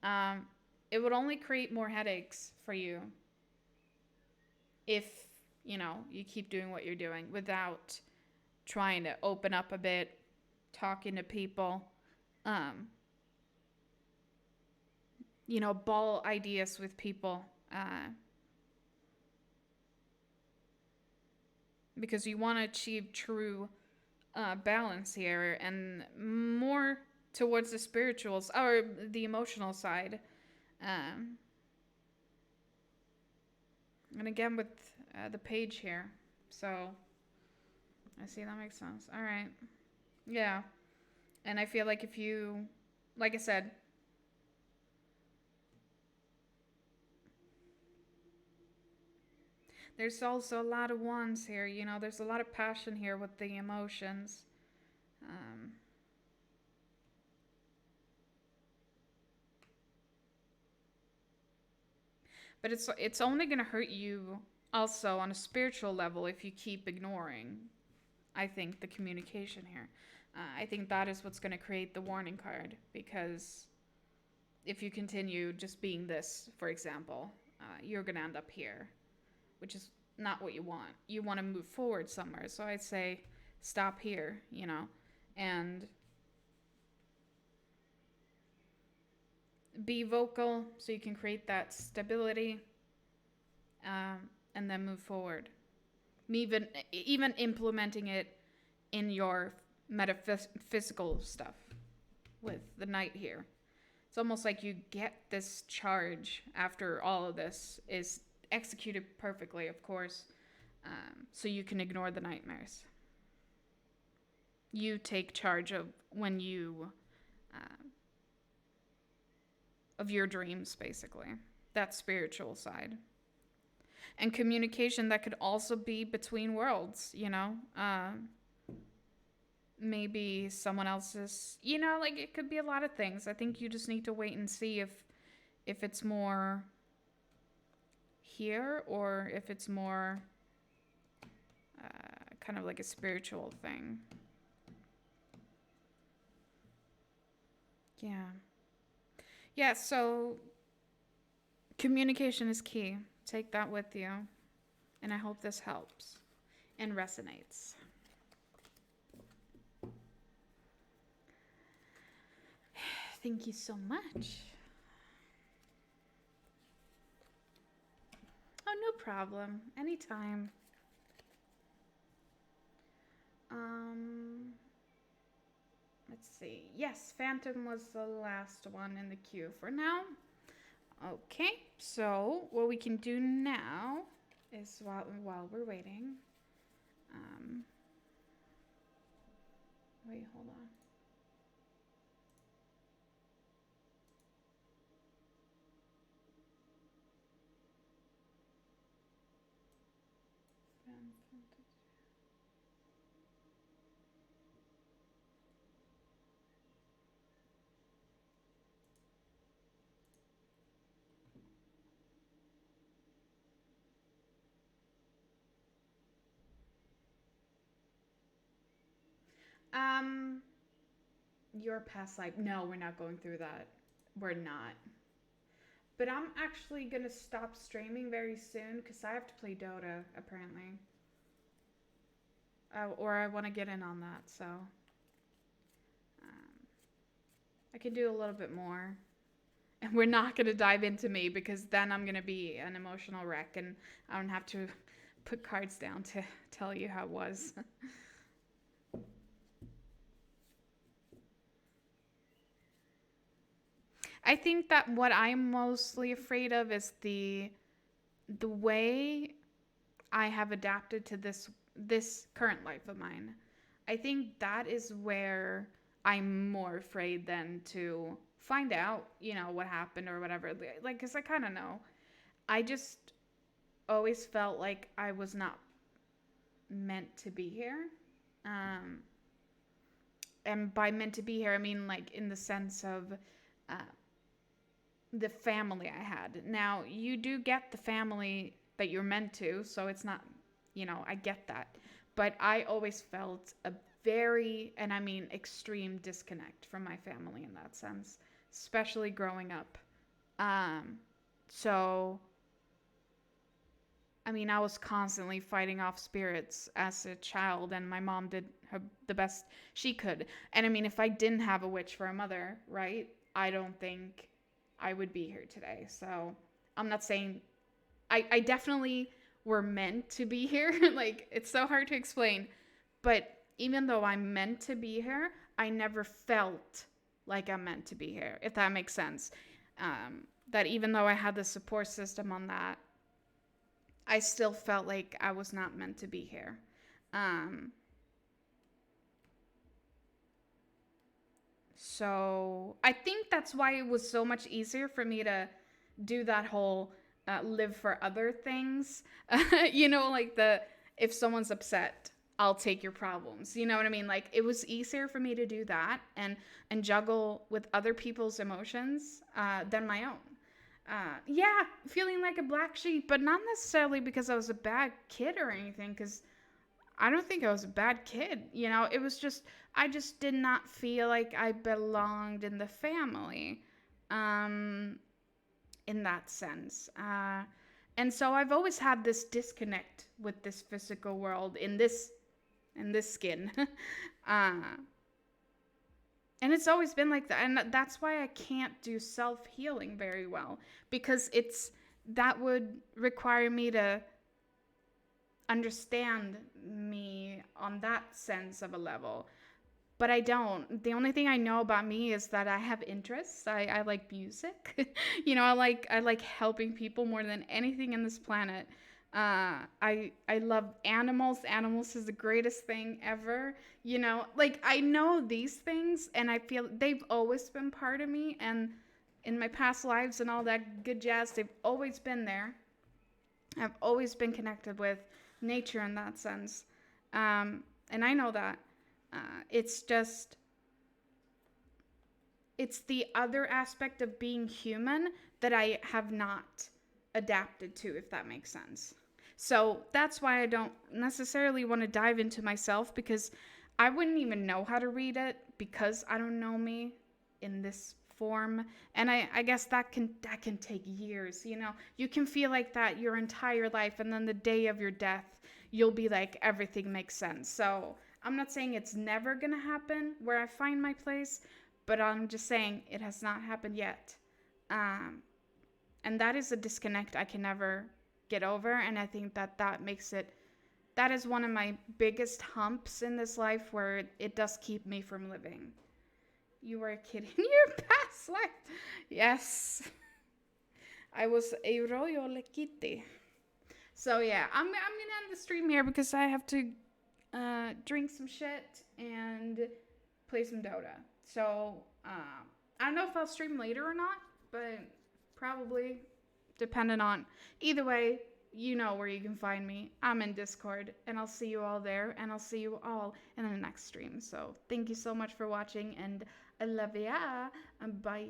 Um, it would only create more headaches for you if you keep doing what you're doing without trying to open up a bit, talking to people, um, ball ideas with people, because you want to achieve true balance here and more towards the spirituals or the emotional side. Um, and again, with the page here. So, I see that makes sense. All right. Yeah. And I feel like if you, like I said, there's also a lot of wands here. There's a lot of passion here with the emotions. Um, but it's only going to hurt you also on a spiritual level if you keep ignoring, I think, the communication here. I think that is what's going to create the warning card, because if you continue just being this, for example, you're going to end up here, which is not what you want. You want to move forward somewhere. So I'd say stop here, and be vocal so you can create that stability, and then move forward. Even implementing it in your metaphysical stuff with the knight here. It's almost like you get this charge after all of this is executed perfectly, of course, so you can ignore the nightmares. You take charge of of your dreams, basically. That spiritual side. And communication that could also be between worlds, maybe someone else's, like it could be a lot of things. I think you just need to wait and see if it's more here or if it's more kind of like a spiritual thing. Yeah, so communication is key. Take that with you, and I hope this helps and resonates. Thank you so much. Oh, no problem. Anytime. Let's see. Yes, Phantom was the last one in the queue for now. Okay, so what we can do now is while we're waiting. Wait, hold on. Your past life. No, we're not going through that. We're not. But I'm actually gonna stop streaming very soon because I have to play Dota, apparently. Or I want to get in on that, so I can do a little bit more. And we're not gonna dive into me because then I'm gonna be an emotional wreck, and I don't have to put cards down to tell you how it was. I think that what I'm mostly afraid of is the way I have adapted to this current life of mine. I think that is where I'm more afraid than to find out, what happened or whatever. Like, because I kind of know. I just always felt like I was not meant to be here. And by meant to be here, I mean like in the sense of the family I had. Now, you do get the family that you're meant to, so it's not, I get that. But I always felt a very, and I mean extreme disconnect from my family in that sense, especially growing up. Um, so, I mean, I was constantly fighting off spirits as a child, and my mom did the best she could. And I mean, if I didn't have a witch for a mother, right, I don't think I would be here today. So I'm not saying I definitely were meant to be here. Like, it's so hard to explain. But even though I'm meant to be here, I never felt like I'm meant to be here, if that makes sense. That even though I had the support system on that, I still felt like I was not meant to be here. Um, so I think that's why it was so much easier for me to do that whole live for other things. Like if someone's upset, I'll take your problems. You know what I mean? Like, it was easier for me to do that and juggle with other people's emotions than my own. Yeah, feeling like a black sheep, but not necessarily because I was a bad kid or anything, because I don't think I was a bad kid. It was just, I just did not feel like I belonged in the family in that sense. And so I've always had this disconnect with this physical world in this skin. uh, and it's always been like that, and that's why I can't do self-healing very well, because that would require me to understand me on that sense of a level, but I don't. The only thing I know about me is that I have interests. I like music. I like helping people more than anything in this planet. I love animals. Animals is the greatest thing ever. Like, I know these things, and I feel they've always been part of me, and in my past lives and all that good jazz, they've always been there. I've always been connected with nature in that sense. And I know that. It's just, it's the other aspect of being human that I have not adapted to, if that makes sense. So that's why I don't necessarily want to dive into myself, because I wouldn't even know how to read it, because I don't know me in this form. And I guess that can take years. You can feel like that your entire life, and then the day of your death, you'll be like, everything makes sense. So I'm not saying it's never gonna happen where I find my place, but I'm just saying it has not happened yet. Um, and that is a disconnect I can never get over. And I think that makes it, that is one of my biggest humps in this life, where it does keep me from living. You were a kid in your past life. Yes. I was a royal kitty. So yeah, I'm gonna end the stream here, because I have to drink some shit and play some Dota. So I don't know if I'll stream later or not, but probably, depending on. Either way, you know where you can find me. I'm in Discord, and I'll see you all there, and I'll see you all in the next stream. So thank you so much for watching, and I love ya, and bye.